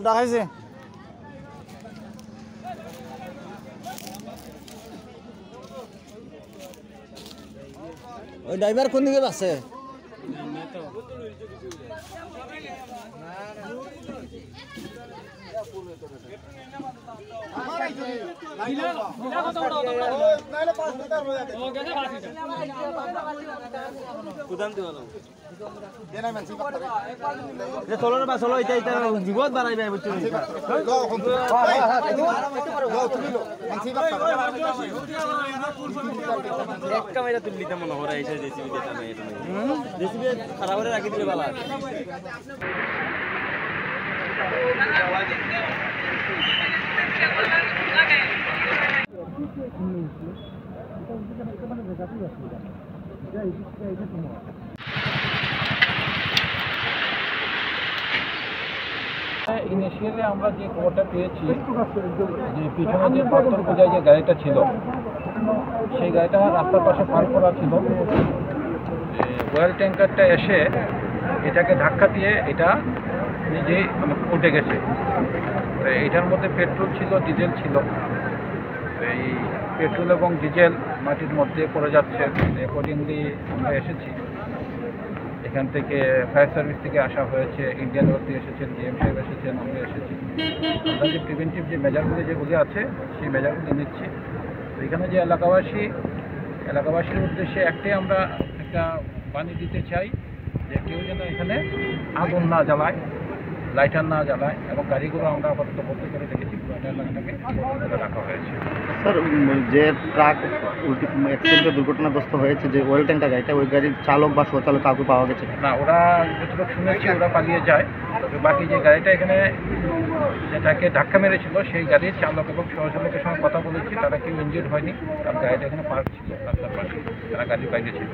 দেখাইছে ওই ড্রাইভার কোন দিকে যাচ্ছে জীবন বাড়াই ক্যামেরা তুললিতে মনে হয় জেসিবি খারাপ করে রাখি দিলে ভালো ইনিশিয়ালি আমরা যে খবরটা পেয়েছি যে পিছনে যে পাথর বোঝায় যে গাড়িটা ছিল সেই গাড়িটা রাস্তার পাশে পার্ক করা ছিল অয়েল ট্যাঙ্কারটা এসে এটাকে ধাক্কা দিয়ে এটা নিজেই উঠে গেছে তো এইটার মধ্যে পেট্রোল ছিল ডিজেল ছিল এই পেট্রোল এবং ডিজেল মাটির মধ্যে পড়ে যাচ্ছে অ্যাকর্ডিংলি আমরা এসেছি এখান থেকে ফায়ার সার্ভিস থেকে আসা হয়েছে ইন্ডিয়ান ওয়েল থেকে এসেছেন ডিএম সাহেব এসেছেন আমরা এসেছি আমরা যে প্রিভেন্টিভ যে মেজারগুলি যেগুলি আছে সেই মেজারগুলি নিচ্ছি তো এখানে যে এলাকাবাসীর উদ্দেশ্যে একটাই আমরা একটা বাণী দিতে চাই যে কেউ যেন এখানে আগুন না জ্বালায় লাইটার না জ্বালায় এবং গাড়িগুলো আমরা আপাতত বন্ধ করে রেখেছি পুরোটা এলাকাটাকে বন্ধ করে রাখা হয়েছে। স্যার যে ট্রাক অ্যাক্সিডেন্টে দুর্ঘটনাগ্রস্ত হয়েছে যে অয়েল ট্যাঙ্কার গাড়িটা ওই গাড়ির চালক বা সচালক কাউকে পাওয়া গেছে না ওরা যতটুকু শুনেছি ওরা পালিয়ে যায় তবে বাকি যে গাড়িটা এখানে যেটাকে ধাক্কা মেরেছিল সেই গাড়ির চালক এবং সহচালকের সঙ্গে কথা বলেছি তারা কেউ ইনজিউর্ড হয়নি কারণ গাড়িটা এখানে পার্ক ছিল রাস্তার পাশে তারা গাড়ির বাইরে ছিল।